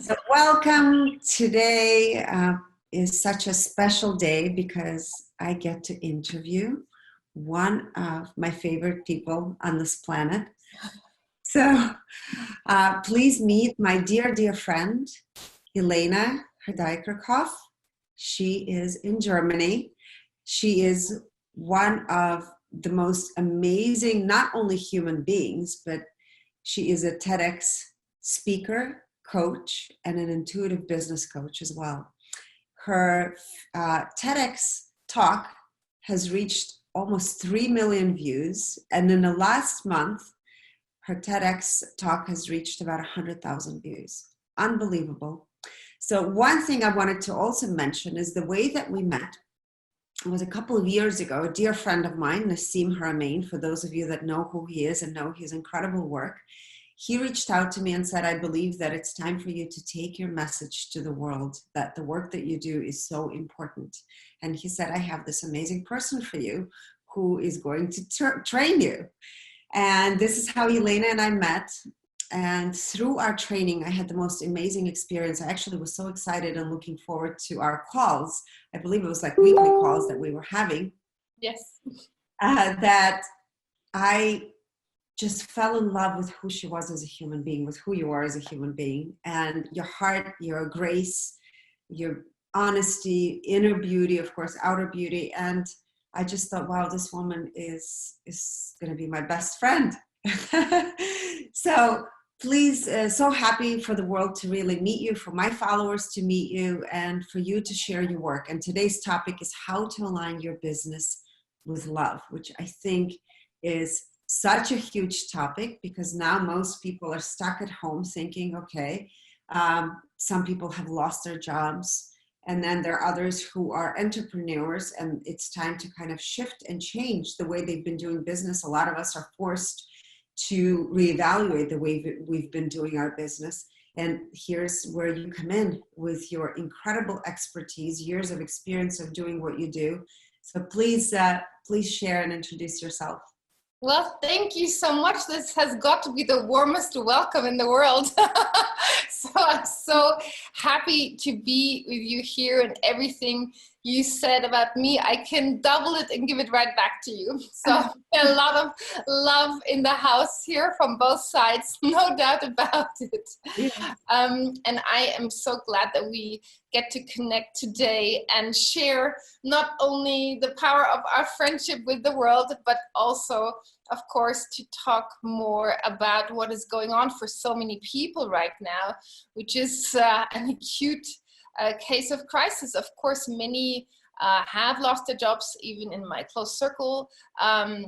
So welcome. Today is such a special day because I get to interview one of my favorite people on this planet. So please meet my dear, dear friend, Elena Herdieckerhoff. She is in Germany. She is one of the most amazing, not only human beings, but she is a TEDx speaker, coach, and an intuitive business coach as well. Her TEDx talk has reached almost 3 million views. And in the last month, her TEDx talk has reached about 100,000 views. Unbelievable. So one thing I wanted to also mention is the way that we met. It was a couple of years ago. A dear friend of mine, Nassim Haramein, for those of you that know who he is and know his incredible work, he reached out to me and said, I believe that it's time for you to take your message to the world, that the work that you do is so important. And he said, I have this amazing person for you who is going to train you. And this is how Elena and I met. And through our training, I had the most amazing experience. I actually was so excited and looking forward to our calls. I believe it was like weekly calls that we were having. Yes. That I just fell in love with who she was as a human being, with who you are as a human being, and your heart, your grace, your honesty, inner beauty, of course, outer beauty. And I just thought, wow, this woman is going to be my best friend. So please, so happy for the world to really meet you, for my followers to meet you, and for you to share your work. And today's topic is how to align your business with love, which I think is such a huge topic, because now most people are stuck at home thinking, okay, some people have lost their jobs, and then there are others who are entrepreneurs, and it's time to kind of shift and change the way they've been doing business. A lot of us are forced to reevaluate the way we've been doing our business. And here's where you come in with your incredible expertise, years of experience of doing what you do. So please share and introduce yourself. Well, thank you so much. This has got to be the warmest welcome in the world. So I'm so happy to be with you here, and everything you said about me, I can double it and give it right back to you. So a lot of love in the house here from both sides, no doubt about it. Yeah. And I am so glad that we get to connect today and share not only the power of our friendship with the world, but also, of course, to talk more about what is going on for so many people right now, which is an acute case of crisis. Of course, many have lost their jobs, even in my close circle.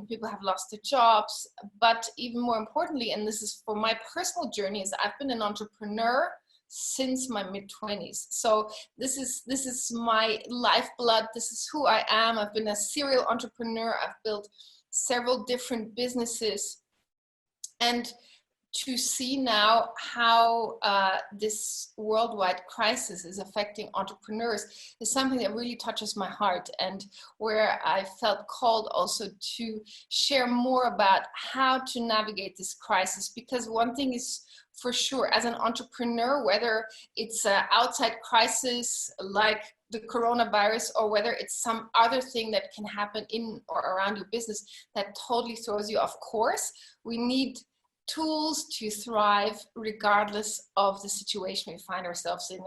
People have lost their jobs, but even more importantly, and this is for my personal journey, is I've been an entrepreneur since my mid-20s. So this is my lifeblood. This is who I am. I've been a serial entrepreneur. I've built several different businesses, and to see now how this worldwide crisis is affecting entrepreneurs is something that really touches my heart, and where I felt called also to share more about how to navigate this crisis. Because one thing is for sure, as an entrepreneur, whether it's an outside crisis like the coronavirus, or whether it's some other thing that can happen in or around your business that totally throws you off course, we need tools to thrive regardless of the situation we find ourselves in.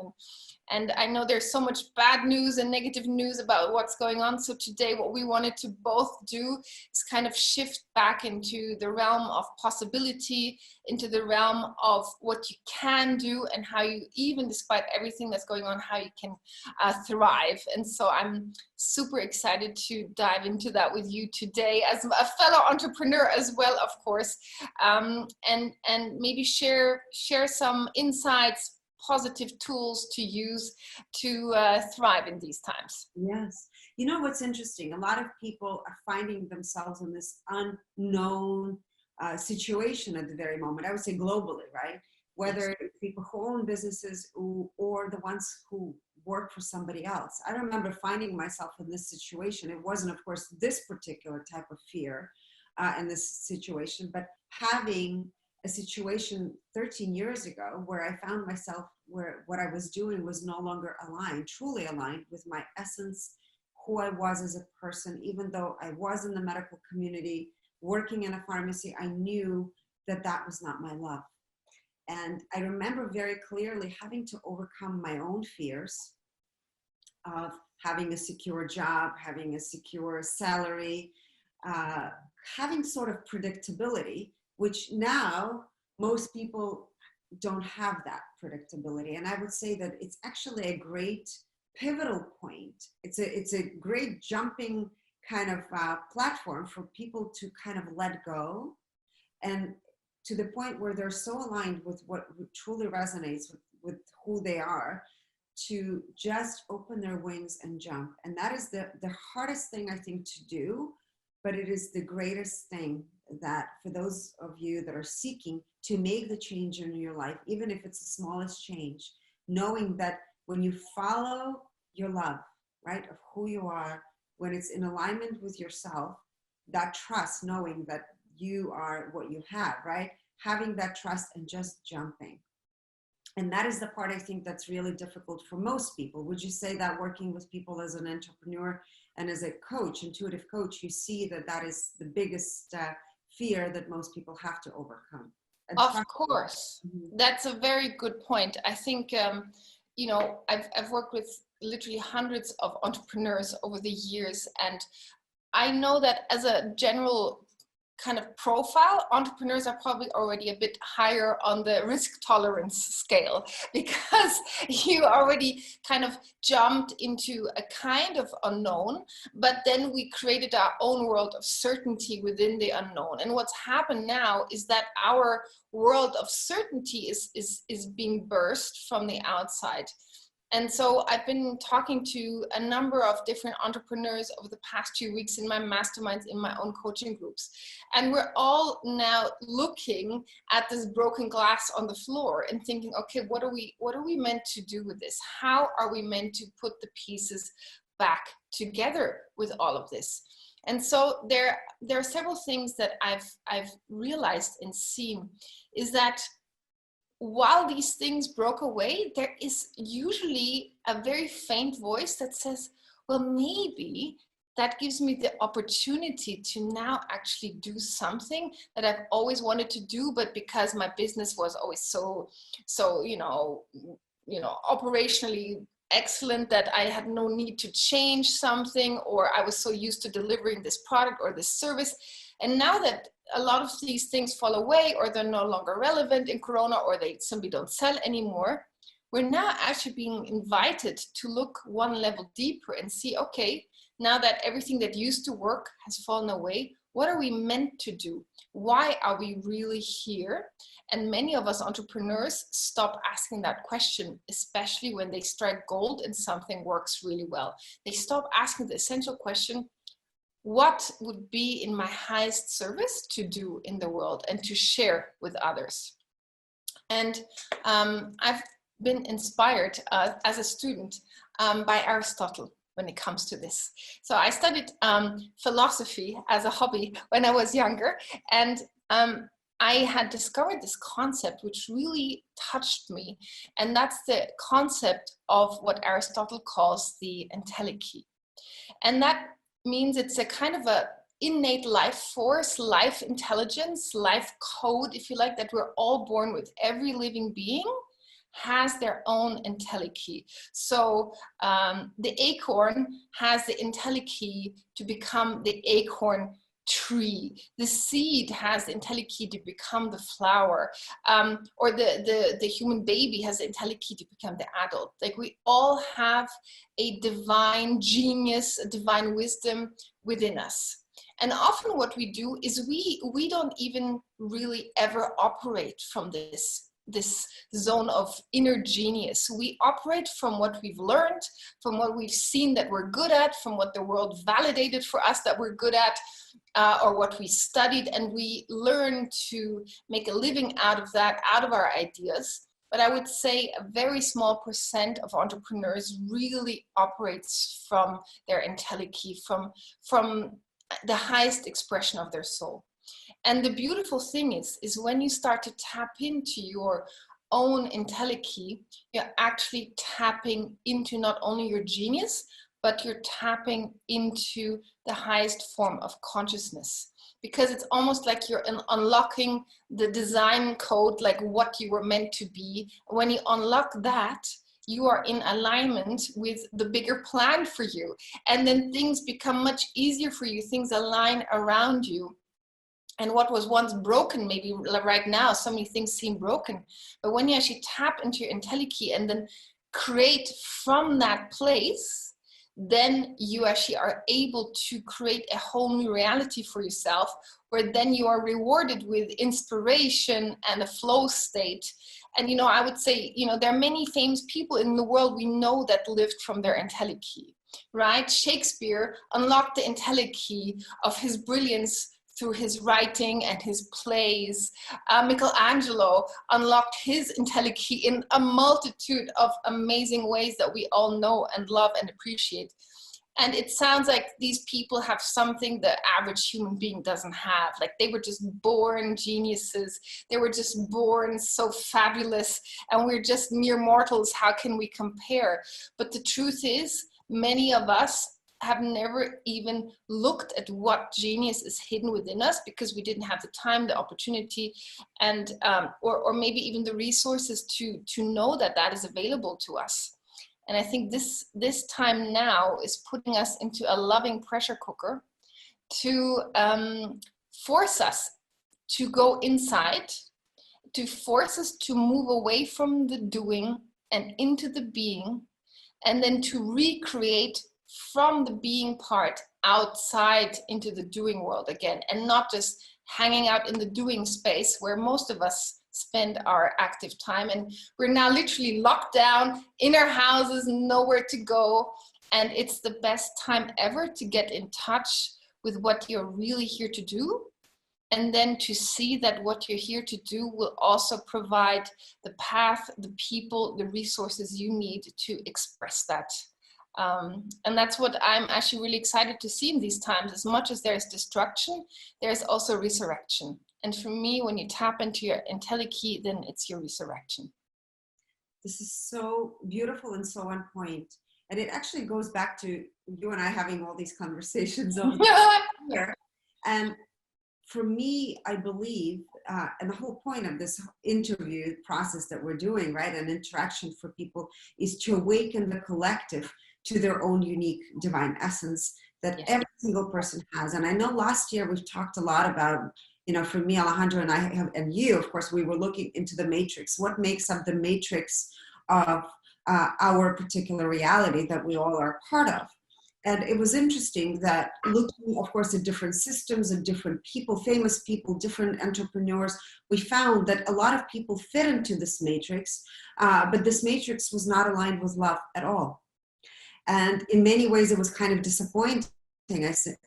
And I know there's so much bad news and negative news about what's going on. So today what we wanted to both do is kind of shift back into the realm of possibility, into the realm of what you can do, and how you, even despite everything that's going on, how you can thrive. And so I'm super excited to dive into that with you today as a fellow entrepreneur as well, of course, and maybe share some insights, positive tools to use to thrive in these times. Yes. You know what's interesting? A lot of people are finding themselves in this unknown situation at the very moment. I would say globally, right? Whether it's people who own businesses or the ones who work for somebody else. I remember finding myself in this situation. It wasn't, of course, this particular type of fear in this situation, but having a situation 13 years ago where I found myself where what I was doing was no longer aligned, truly aligned with my essence, who I was as a person. Even though I was in the medical community, working in a pharmacy, I knew that that was not my love. And I remember very clearly having to overcome my own fears of having a secure job, having a secure salary, having sort of predictability, which now most people don't have that predictability. And I would say that it's actually a great pivotal point. It's a great jumping kind of platform for people to kind of let go, and to the point where they're so aligned with what truly resonates with who they are, to just open their wings and jump. And that is the hardest thing, I think, to do, but it is the greatest thing that for those of you that are seeking to make the change in your life, even if it's the smallest change, knowing that when you follow your love, right, of who you are, when it's in alignment with yourself, that trust, knowing that you are what you have, right, having that trust and just jumping. And that is the part I think that's really difficult for most people. Would you say that working with people as an entrepreneur and as a coach, intuitive coach, you see that that is the biggest fear that most people have to overcome? Of course. That's a very good point. I think, you know, I've worked with literally hundreds of entrepreneurs over the years, and I know that as a general kind of profile, entrepreneurs are probably already a bit higher on the risk tolerance scale, because you already kind of jumped into a kind of unknown, but then we created our own world of certainty within the unknown. And what's happened now is that our world of certainty is being burst from the outside. And so I've been talking to a number of different entrepreneurs over the past 2 weeks in my masterminds, in my own coaching groups. And we're all now looking at this broken glass on the floor and thinking, okay, what are we meant to do with this? How are we meant to put the pieces back together with all of this? And so there are several things that I've realized and seen is that while these things broke away, there is usually a very faint voice that says, well, maybe that gives me the opportunity to now actually do something that I've always wanted to do, but because my business was always so you know, operationally excellent that I had no need to change something, or I was so used to delivering this product or this service. And now that a lot of these things fall away, or they're no longer relevant in Corona, or they simply don't sell anymore, we're now actually being invited to look one level deeper and see, okay, now that everything that used to work has fallen away, what are we meant to do? Why are we really here? And many of us entrepreneurs stop asking that question, especially when they strike gold and something works really well. They stop asking the essential question, what would be in my highest service to do in the world and to share with others? And I've been inspired as a student by Aristotle when it comes to this. So I studied philosophy as a hobby when I was younger, and I had discovered this concept which really touched me, and that's the concept of what Aristotle calls the entelechy. And that means it's a kind of a innate life force, life intelligence, life code, if you like, that we're all born with. Every living being has their own entelechy. So the acorn has the entelechy to become the acorn tree. The seed has the entelechy to become the flower, or the human baby has the entelechy to become the adult. Like, we all have a divine genius, a divine wisdom within us. And often what we do is we don't even really ever operate from this zone of inner genius. We operate from what we've learned, from what we've seen that we're good at, from what the world validated for us that we're good at, or what we studied, and we learn to make a living out of that, out of our ideas. But I would say a very small % of entrepreneurs really operates from their entelechy, from the highest expression of their soul. And the beautiful thing is when you start to tap into your own intelligence, you're actually tapping into not only your genius, but you're tapping into the highest form of consciousness. Because it's almost like you're unlocking the design code, like what you were meant to be. When you unlock that, you are in alignment with the bigger plan for you. And then things become much easier for you. Things align around you. And what was once broken, maybe right now, so many things seem broken. But when you actually tap into your intelligence and then create from that place, then you actually are able to create a whole new reality for yourself, where then you are rewarded with inspiration and a flow state. And, I would say, there are many famous people in the world we know that lived from their intelligence, right? Shakespeare unlocked the intelligence of his brilliance through his writing and his plays. Michelangelo unlocked his intelligence in a multitude of amazing ways that we all know and love and appreciate. And it sounds like these people have something the average human being doesn't have. Like they were just born geniuses. They were just born so fabulous. And we're just mere mortals. How can we compare? But the truth is, many of us have never even looked at what genius is hidden within us because we didn't have the time, the opportunity, and or maybe even the resources to know that that is available to us. And I think this time now is putting us into a loving pressure cooker to force us to go inside, to force us to move away from the doing and into the being, and then to recreate from the being part outside into the doing world again, and not just hanging out in the doing space where most of us spend our active time. And we're now literally locked down in our houses, nowhere to go. And it's the best time ever to get in touch with what you're really here to do. And then to see that what you're here to do will also provide the path, the people, the resources you need to express that. And that's what I'm actually really excited to see in these times. As much as there's destruction, there's also resurrection. And for me, when you tap into your intelligence, then it's your resurrection. This is so beautiful and so on point. And it actually goes back to you and I having all these conversations over here. And for me, I believe, and the whole point of this interview process that we're doing, right, and interaction for people, is to awaken the collective to their own unique divine essence that every single person has. And I know last year we've talked a lot about, for me, Alejandro and I have, and you, of course, we were looking into the matrix. What makes up the matrix of our particular reality that we all are part of? And it was interesting that looking, of course, at different systems and different people, famous people, different entrepreneurs, we found that a lot of people fit into this matrix, but this matrix was not aligned with love at all. And in many ways, it was kind of disappointing, I said,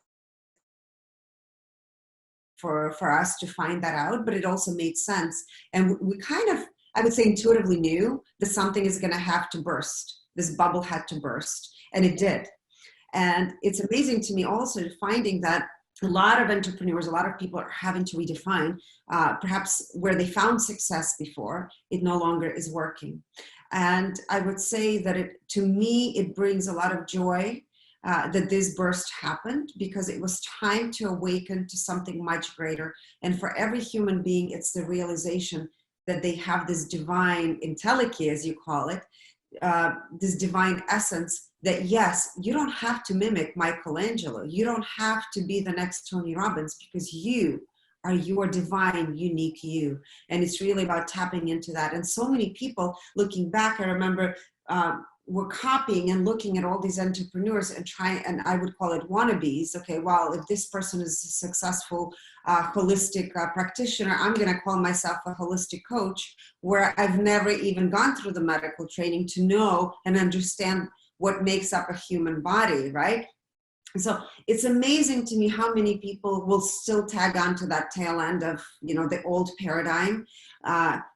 for us to find that out, but it also made sense. And we kind of, I would say, intuitively knew that something is going to have to burst. This bubble had to burst, and it did. And it's amazing to me also finding that a lot of entrepreneurs, a lot of people are having to redefine perhaps where they found success before, it no longer is working. And I would say that to me, it brings a lot of joy that this burst happened, because it was time to awaken to something much greater. And for every human being, it's the realization that they have this divine intelligence, as you call it, this divine essence, that yes, you don't have to mimic Michelangelo. You don't have to be the next Tony Robbins, because you are your divine, unique you. And it's really about tapping into that. And so many people, looking back, I remember were copying and looking at all these entrepreneurs and trying, and I would call it wannabes. Okay, well, if this person is a successful holistic practitioner, I'm going to call myself a holistic coach, where I've never even gone through the medical training to know and understand what makes up a human body, right? So it's amazing to me how many people will still tag on to that tail end of, the old paradigm,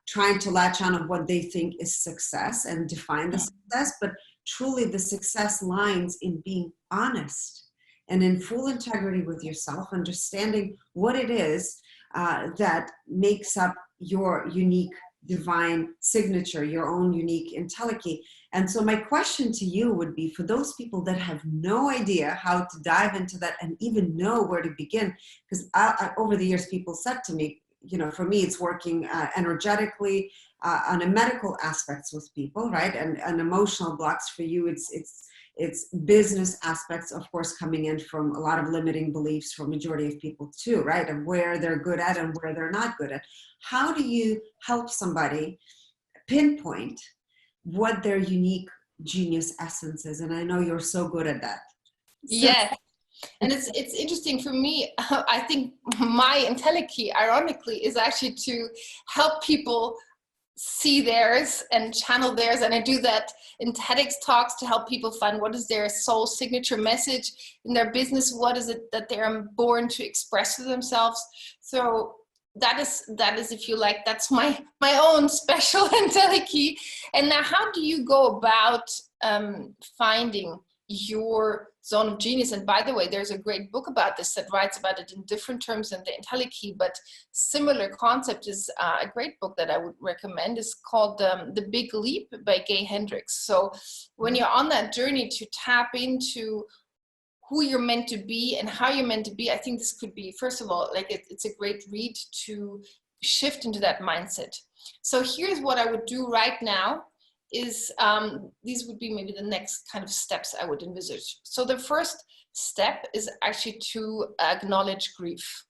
trying to latch on of what they think is success and define the success. But truly the success lies in being honest and in full integrity with yourself, understanding what it is that makes up your unique divine signature, your own unique entelechy. And so my question to you would be, for those people that have no idea how to dive into that and even know where to begin, because over the years people said to me, you know, for me it's working energetically on a medical aspects with people, right? And emotional blocks for you, it's business aspects, of course, coming in from a lot of limiting beliefs for majority of people too, right? Of where they're good at and where they're not good at. How do you help somebody pinpoint what their unique genius essence is? And I know you're so good at that. Yes. And it's interesting for me. I think my entelechy, ironically, is actually to help people see theirs and channel theirs, and I do that in TEDx talks to help people find what is their soul signature message in their business, what is it that they're born to express to themselves. So that is, if you like, that's my own special entelechy. And now, how do you go about finding your zone of genius? And by the way, there's a great book about this that writes about it in different terms than the entelechy, but similar concept is a great book that I would recommend. Is called The Big Leap by Gay Hendricks. So when you're on that journey to tap into who you're meant to be and how you're meant to be, I think this could be, first of all, like it's a great read to shift into that mindset. So here's what I would do right now. Is these would be maybe the next kind of steps I would envisage. So the first step is actually to acknowledge grief.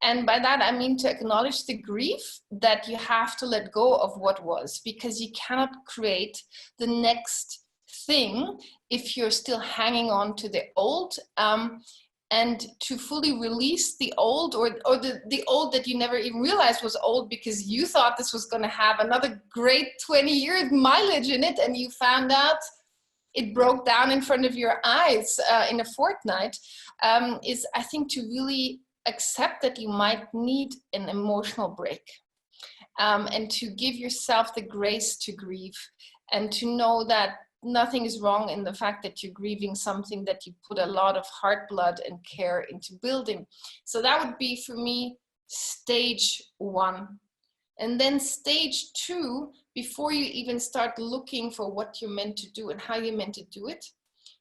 And by that, I mean to acknowledge the grief that you have to let go of what was, because you cannot create the next thing if you're still hanging on to the old. And to fully release the old, or the old that you never even realized was old because you thought this was going to have another great 20-year mileage in it, and you found out it broke down in front of your eyes in a fortnight, is, I think, to really accept that you might need an emotional break, and to give yourself the grace to grieve, and to know that nothing is wrong in the fact that you're grieving something that you put a lot of heart, blood, and care into building. So that would be, for me, stage one. And then stage two, before you even start looking for what you're meant to do and how you're meant to do it,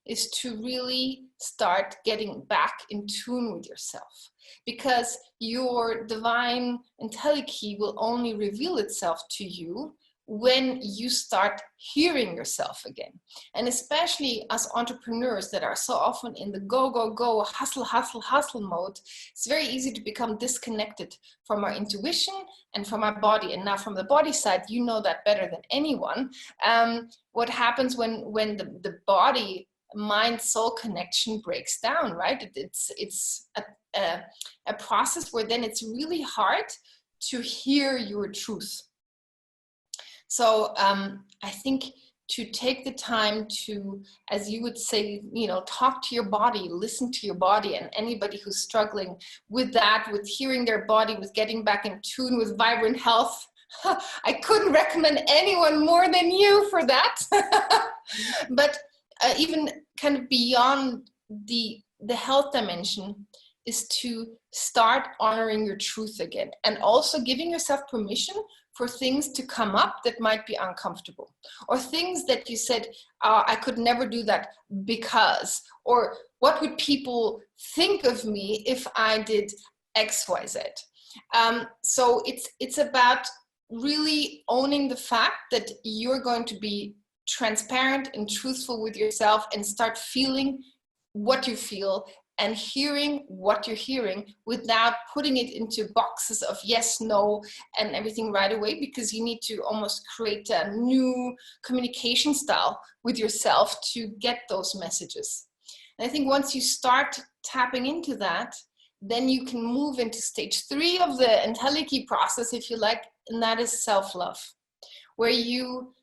is to really start getting back in tune with yourself. Because your divine entelechy will only reveal itself to you when you start hearing yourself again. And especially as entrepreneurs that are so often in the go, go, go, hustle, hustle, hustle mode, it's very easy to become disconnected from our intuition and from our body. And now from the body side, you know that better than anyone. What happens when the body mind soul connection breaks down, right? It's a process where then it's really hard to hear your truth. So I think to take the time to, as you would say, you know, talk to your body, listen to your body, and anybody who's struggling with that, with hearing their body, with getting back in tune with vibrant health, I couldn't recommend anyone more than you for that. But even kind of beyond the health dimension is to start honoring your truth again, and also giving yourself permission for things to come up that might be uncomfortable, or things that you said, I could never do that because, or what would people think of me if I did X, Y, Z. So it's about really owning the fact that you're going to be transparent and truthful with yourself, and start feeling what you feel and hearing what you're hearing without putting it into boxes of yes, no, and everything right away, because you need to almost create a new communication style with yourself to get those messages. And I think once you start tapping into that, then you can move into stage 3 of the entelechy process, if you like, and that is self-love, where you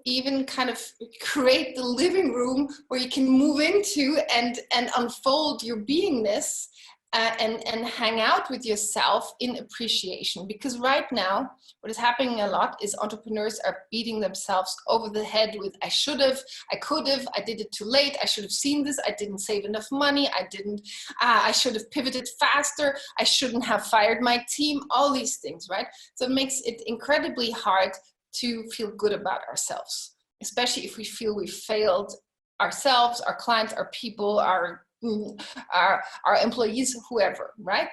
even kind of create the living room where you can move into and unfold your beingness and hang out with yourself in appreciation. Because right now, what is happening a lot is entrepreneurs are beating themselves over the head with, I should have, I could have, I did it too late, I should have seen this, I didn't save enough money, I should have pivoted faster, I shouldn't have fired my team, all these things, right? So it makes it incredibly hard to feel good about ourselves, especially if we feel we failed ourselves, our clients, our people, our employees, whoever, right?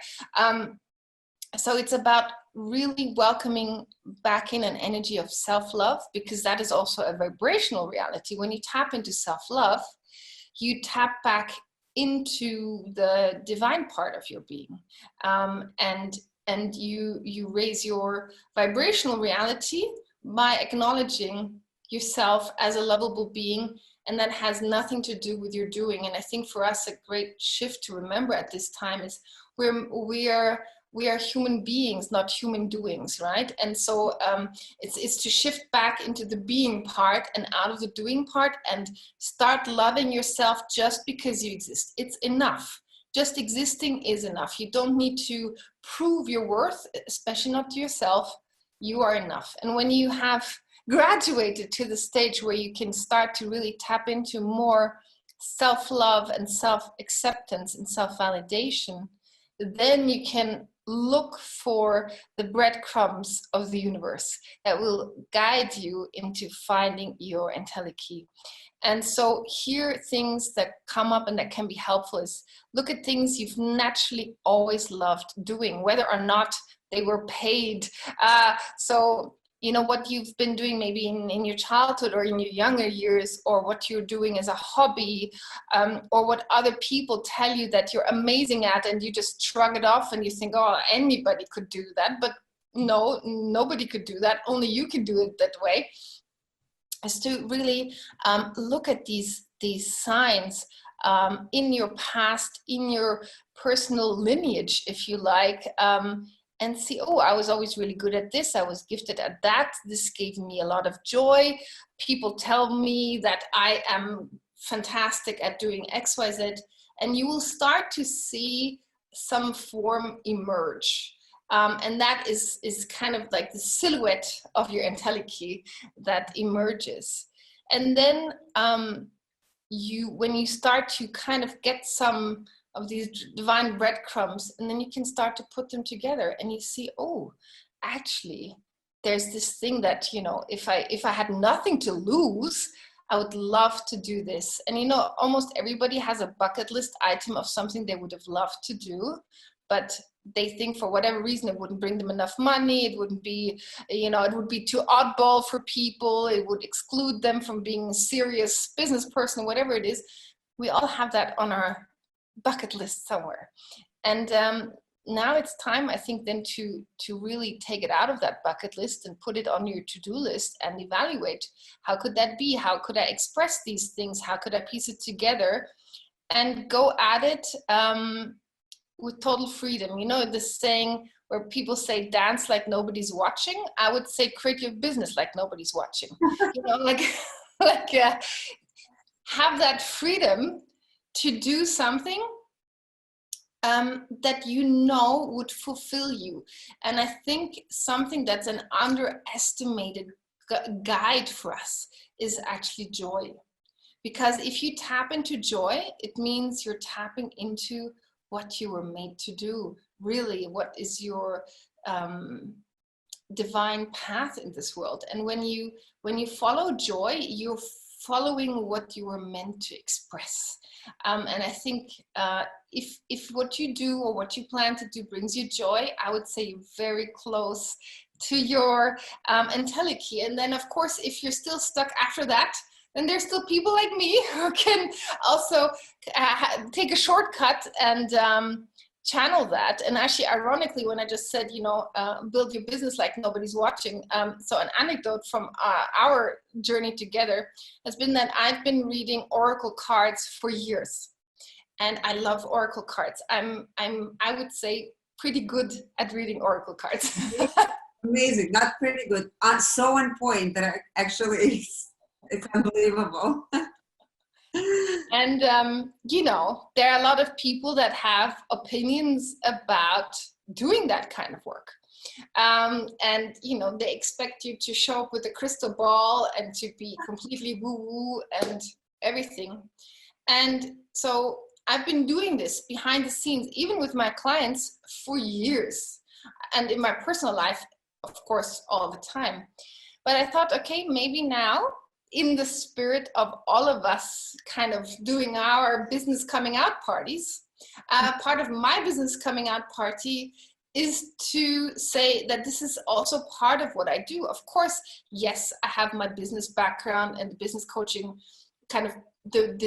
So it's about really welcoming back in an energy of self-love, because that is also a vibrational reality. When you tap into self-love, you tap back into the divine part of your being, and you raise your vibrational reality by acknowledging yourself as a lovable being. And that has nothing to do with your doing. And I think for us, a great shift to remember at this time is we are human beings, not human doings, right? And so it's to shift back into the being part and out of the doing part, and start loving yourself just because you exist. It's enough. Just existing is enough. You don't need to prove your worth, especially not to yourself. You are enough. And when you have graduated to the stage where you can start to really tap into more self-love and self-acceptance and self-validation, then you can look for the breadcrumbs of the universe that will guide you into finding your entelechy. And so here, things that come up and that can be helpful is look at things you've naturally always loved doing, whether or not they were paid. So you know, what you've been doing maybe in your childhood or in your younger years, or what you're doing as a hobby, or what other people tell you that you're amazing at, and you just shrug it off and you think, oh, anybody could do that. But no, nobody could do that. Only you can do it that way. Is to really look at these signs in your past, in your personal lineage, if you like, and see, oh, I was always really good at this. I was gifted at that. This gave me a lot of joy. People tell me that I am fantastic at doing X, Y, Z. And you will start to see some form emerge. And that is kind of like the silhouette of your entelechy that emerges. And then when you start to kind of get some of these divine breadcrumbs, and then you can start to put them together, and you see, oh, actually, there's this thing that, you know, if I had nothing to lose, I would love to do this. And, you know, almost everybody has a bucket list item of something they would have loved to do, but they think for whatever reason it wouldn't bring them enough money, it wouldn't be, you know, it would be too oddball for people, it would exclude them from being a serious business person, whatever it is. We all have that on our bucket list somewhere. And now it's time, I think, then to really take it out of that bucket list and put it on your to-do list and evaluate, how could that be? How could I express these things? How could I piece it together? And go at it with total freedom. You know, this saying where people say dance like nobody's watching, I would say create your business like nobody's watching. You know, like have that freedom to do something that you know would fulfill you. And I think something that's an underestimated guide for us is actually joy. Because if you tap into joy, it means you're tapping into what you were made to do. Really, what is your divine path in this world? And when you follow joy, you're following what you were meant to express. And I think if what you do or what you plan to do brings you joy, I would say you're very close to your entelechy. And then, of course, if you're still stuck after that, then there's still people like me who can also take a shortcut and channel that. And actually, ironically, when I just said, you know, build your business like nobody's watching. So an anecdote from our journey together has been that I've been reading oracle cards for years. And I love oracle cards. I would say pretty good at reading oracle cards. Amazing, not pretty good. So on point that actually it's unbelievable. And, you know, there are a lot of people that have opinions about doing that kind of work. And, you know, they expect you to show up with a crystal ball and to be completely woo-woo and everything. And so I've been doing this behind the scenes, even with my clients, for years. And in my personal life, of course, all the time. But I thought, okay, maybe now, in the spirit of all of us kind of doing our business coming out parties, part of my business coming out party is to say that this is also part of what I do. Of course, yes, I have my business background and the business coaching, kind of the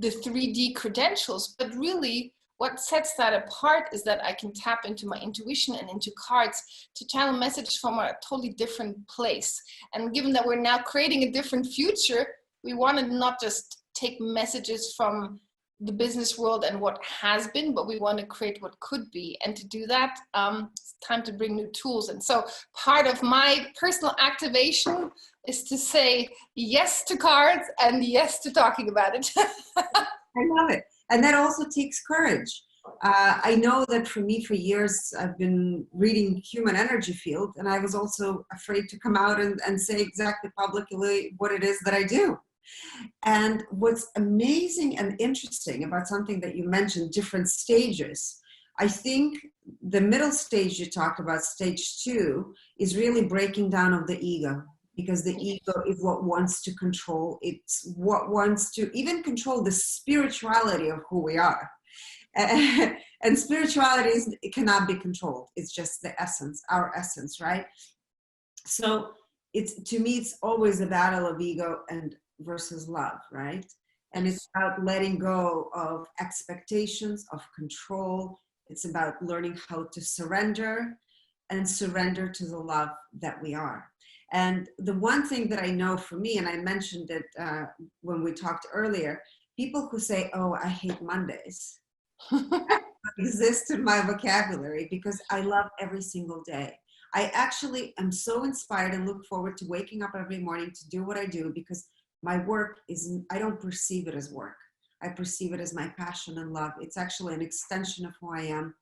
3D credentials, but really what sets that apart is that I can tap into my intuition and into cards to channel message from a totally different place. And given that we're now creating a different future, we want to not just take messages from the business world and what has been, but we want to create what could be. And to do that, it's time to bring new tools. And so part of my personal activation is to say yes to cards and yes to talking about it. I love it. And that also takes courage. I know that for me, for years, I've been reading human energy field, and I was also afraid to come out and say exactly publicly what it is that I do. And what's amazing and interesting about something that you mentioned, different stages, I think the middle stage you talked about, stage 2, is really breaking down of the ego. Because the ego is what wants to control. It's what wants to even control the spirituality of who we are. And spirituality it cannot be controlled. It's just the essence, our essence, right? So to me, it's always a battle of ego and versus love, right? And it's about letting go of expectations, of control. It's about learning how to surrender and surrender to the love that we are. And the one thing that I know for me, and I mentioned it when we talked earlier, people who say, oh, I hate Mondays, exist in my vocabulary because I love every single day. I actually am so inspired and look forward to waking up every morning to do what I do because my work I don't perceive it as work. I perceive it as my passion and love. It's actually an extension of who I am.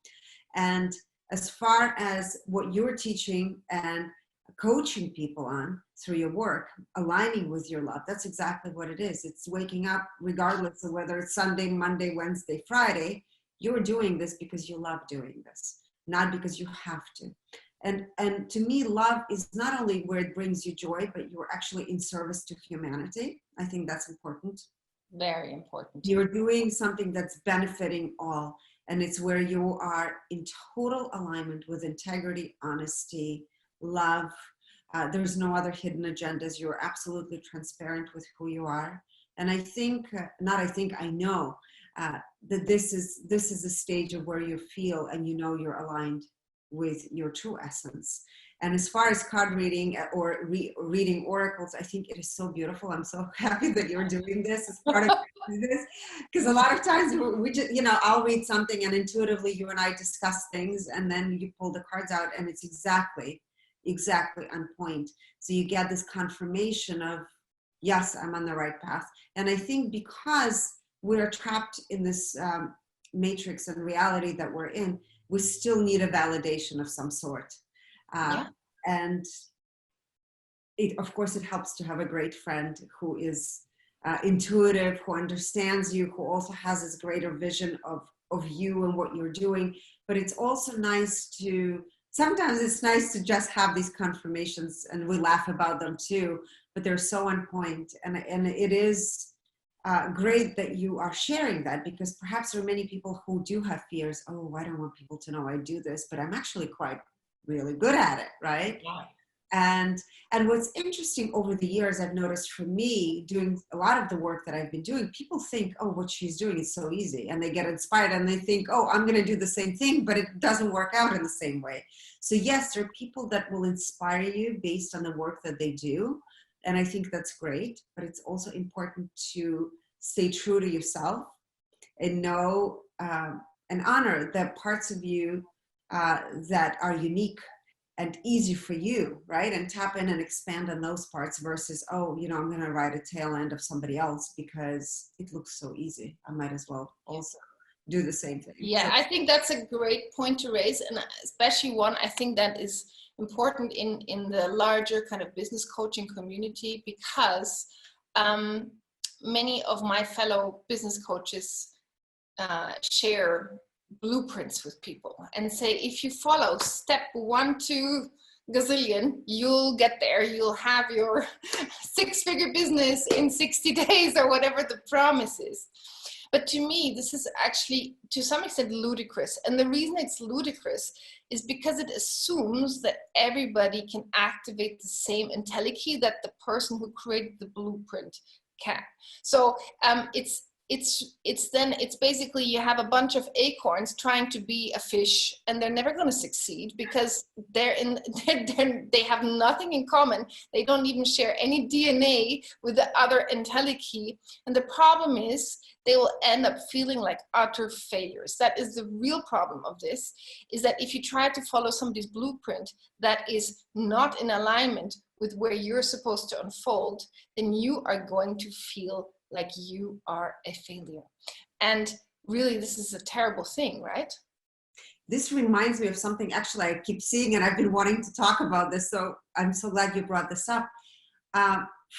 And as far as what you're teaching and coaching people on through your work, aligning with your love, that's exactly what it is. It's waking up regardless of whether it's Sunday, Monday, Wednesday, Friday. You're doing this because you love doing this, not because you have to. And to me, love is not only where it brings you joy, but you're actually in service to humanity. I think that's important. Very important. You're doing something that's benefiting all. And it's where you are in total alignment with integrity, honesty, love. There's no other hidden agendas. You're absolutely transparent with who you are. And I think, I know that this is a stage of where you feel and you know you're aligned with your true essence. And as far as card reading or reading oracles, I think it is so beautiful. I'm so happy that you're doing this as part of this, because a lot of times we just, I'll read something and intuitively you and I discuss things and then you pull the cards out and it's exactly on point. So you get this confirmation of, yes, I'm on the right path. And I think because we're trapped in this matrix and reality that we're in, we still need a validation of some sort. And of course, it helps to have a great friend who is intuitive, who understands you, who also has this greater vision of you and what you're doing. But it's also sometimes it's nice to just have these confirmations, and we laugh about them too, but they're so on point. And it is great that you are sharing that, because perhaps there are many people who do have fears. Oh, I don't want people to know I do this, but I'm actually quite really good at it, right? Yeah. And what's interesting over the years, I've noticed for me doing a lot of the work that I've been doing, people think, oh, what she's doing is so easy. And they get inspired and they think, oh, I'm going to do the same thing, but it doesn't work out in the same way. So yes, there are people that will inspire you based on the work that they do. And I think that's great, but it's also important to stay true to yourself and know and honor the parts of you that are unique and easy for you, right? And tap in and expand on those parts versus, oh, I'm going to ride a tail end of somebody else because it looks so easy. I might as well also do the same thing. Yeah, I think that's a great point to raise, and especially one I think that is important in the larger kind of business coaching community, because many of my fellow business coaches share blueprints with people and say, if you follow step 1 to gazillion, you'll get there. You'll have your 6-figure business in 60 days or whatever the promise is. But to me, this is actually to some extent ludicrous. And the reason it's ludicrous is because it assumes that everybody can activate the same IntelliKey that the person who created the blueprint can. So it's basically you have a bunch of acorns trying to be a fish, and they're never going to succeed because they have nothing in common. They don't even share any DNA with the other IntelliKey. And the problem is they will end up feeling like utter failures. That is the real problem of this, is that if you try to follow somebody's blueprint that is not in alignment with where you're supposed to unfold, then you are going to feel like you are a failure. And really, this is a terrible thing, right? This reminds me of something actually I keep seeing, and I've been wanting to talk about this, so I'm so glad you brought this up.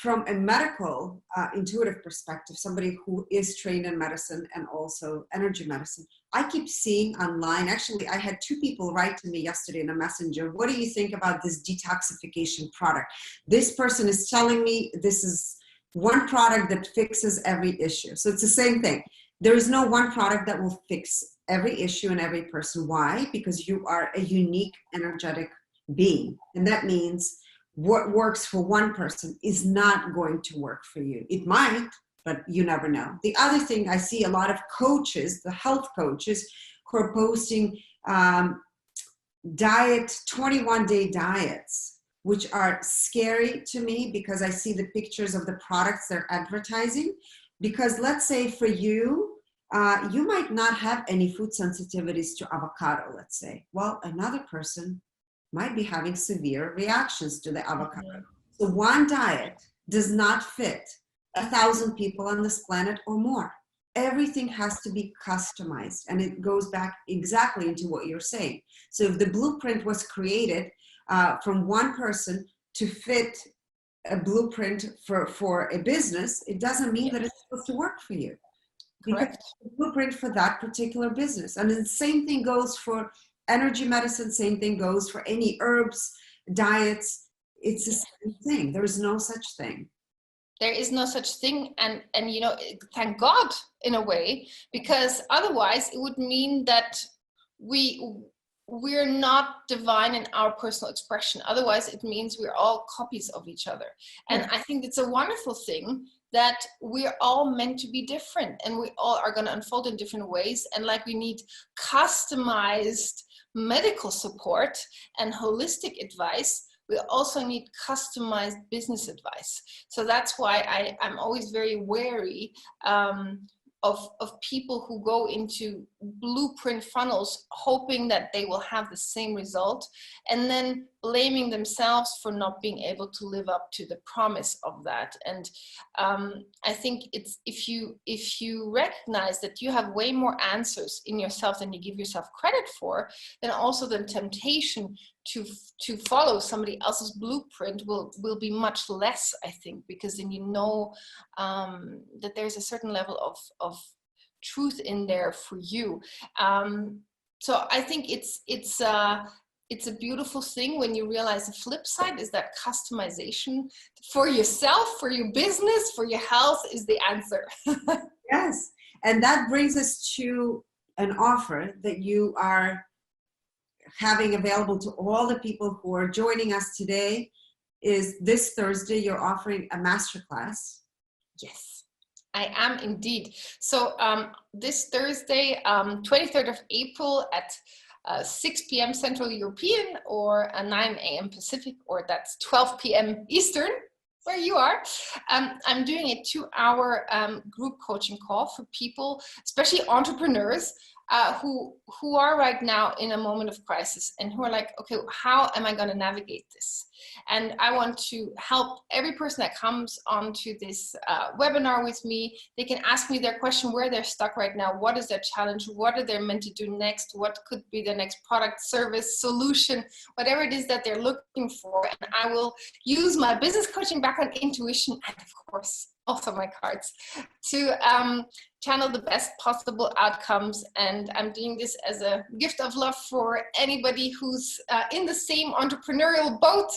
From a medical, intuitive perspective, somebody who is trained in medicine and also energy medicine, I keep seeing online, actually, I had 2 people write to me yesterday in a messenger, what do you think about this detoxification product? This person is telling me this is one product that fixes every issue. So it's the same thing. There is no one product that will fix every issue in every person. Why? Because you are a unique energetic being. And that means what works for one person is not going to work for you. It might, but you never know. The other thing, I see a lot of coaches, the health coaches, who are posting 21-day diets, which are scary to me because I see the pictures of the products they're advertising. Because let's say for you, you might not have any food sensitivities to avocado, let's say. Well, another person might be having severe reactions to the avocado. Mm-hmm. So one diet does not fit 1,000 people on this planet or more. Everything has to be customized, and it goes back exactly into what you're saying. So if the blueprint was created from one person to fit a blueprint for a business, it doesn't mean that it's supposed to work for you. Correct. Because it's a blueprint for that particular business. And the same thing goes for energy medicine, same thing goes for any herbs, diets. It's the same thing. There is no such thing. There is no such thing, and thank God in a way, because otherwise it would mean that we're not divine in our personal expression. Otherwise it means we're all copies of each other. And I think it's a wonderful thing that we're all meant to be different, and we all are going to unfold in different ways. And like we need customized medical support and holistic advice, we also need customized business advice. So that's why I'm always very wary of people who go into blueprint funnels hoping that they will have the same result, and then blaming themselves for not being able to live up to the promise of that. And I think it's if you recognize that you have way more answers in yourself than you give yourself credit for, then also the temptation to follow somebody else's blueprint will be much less, I think, because then you know that there's a certain level of truth in there for you. So I think it's a beautiful thing when you realize the flip side is that customization for yourself, for your business, for your health is the answer. Yes, and that brings us to an offer that you are having available to all the people who are joining us today. Is this Thursday you're offering a masterclass? Yes, I am indeed. So this Thursday, 23rd of April at 6 p.m. Central European or 9 a.m. Pacific, or that's 12 p.m. Eastern, where you are. I'm doing a 2-hour group coaching call for people, especially entrepreneurs, who are right now in a moment of crisis and who are like, okay, how am I going to navigate this? And I want to help every person that comes onto this webinar with me. They can ask me their question, where they're stuck right now, what is their challenge, what are they meant to do next, what could be their next product, service, solution, whatever it is that they're looking for. And I will use my business coaching background, intuition, and of course also my cards to channel the best possible outcomes. And I'm doing this as a gift of love for anybody who's in the same entrepreneurial boat.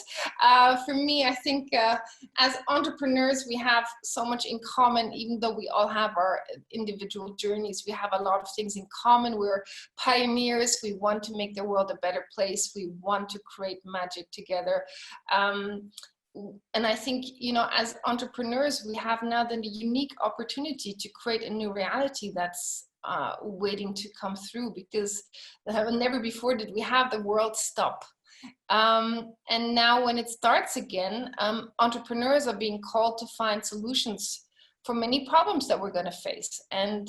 For me, I think as entrepreneurs, we have so much in common, even though we all have our individual journeys. We have a lot of things in common. We're pioneers. We want to make the world a better place. We want to create magic together. And I think, you know, as entrepreneurs, we have now the unique opportunity to create a new reality that's waiting to come through, because never before did we have the world stop. And now when it starts again, entrepreneurs are being called to find solutions for many problems that we're going to face. And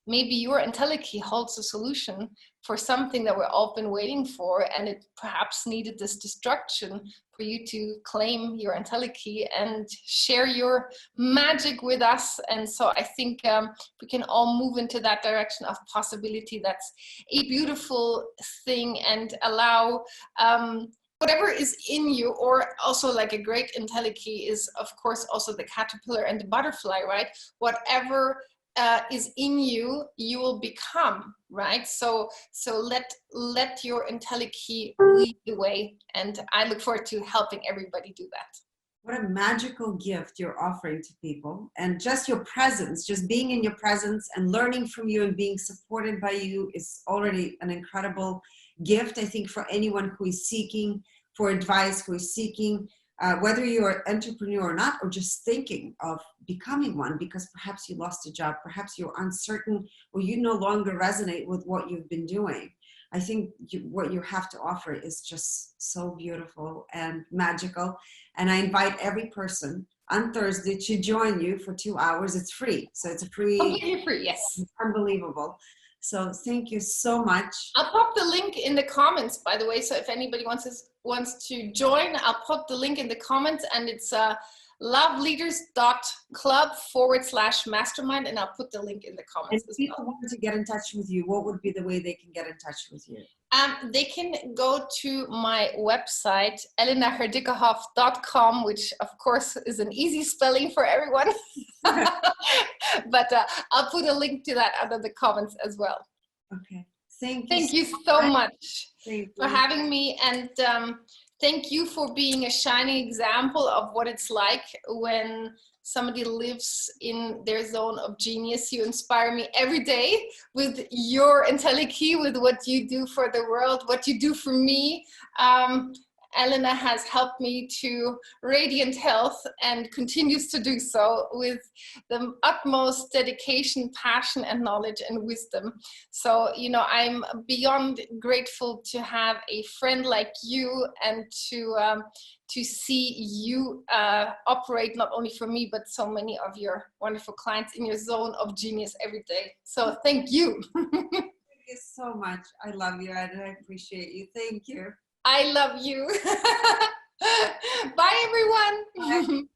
maybe your entelechy holds a solution for something that we've all been waiting for, and it perhaps needed this destruction for you to claim your entelechy and share your magic with us. And so I think we can all move into that direction of possibility. That's a beautiful thing, and allow whatever is in you, or also like a great entelechy is of course also the caterpillar and the butterfly, right? Whatever is in you, you will become, right? So let your entelechy lead the way, and I look forward to helping everybody do that. What a magical gift you're offering to people, and just your presence, just being in your presence and learning from you and being supported by you is already an incredible gift, I think, for anyone who is seeking for advice, who is seeking whether you're an entrepreneur or not, or just thinking of becoming one because perhaps you lost a job, perhaps you're uncertain, or you no longer resonate with what you've been doing. I think what you have to offer is just so beautiful and magical. And I invite every person on Thursday to join you for 2 hours. It's free. So it's a free. Completely free, yes. It's unbelievable. So thank you so much. I'll pop the link in the comments, by the way. So if anybody wants to join, I'll pop the link in the comments, and it's loveleaders.club/mastermind, and I'll put the link in the comments. And if people want to get in touch with you, what would be the way they can get in touch with you? They can go to my website, elenaherdieckerhoff.com, which of course is an easy spelling for everyone. But I'll put a link to that under the comments as well. Okay. Thank you so much for having me. And thank you for being a shining example of what it's like when somebody lives in their zone of genius. You inspire me every day with your entelechy, with what you do for the world, what you do for me. Elena has helped me to radiant health and continues to do so with the utmost dedication, passion, and knowledge and wisdom. So, you know, I'm beyond grateful to have a friend like you, and to see you operate not only for me, but so many of your wonderful clients in your zone of genius every day. So thank you. Thank you so much. I love you, and I appreciate you. Thank you. I love you. Bye, everyone. Bye.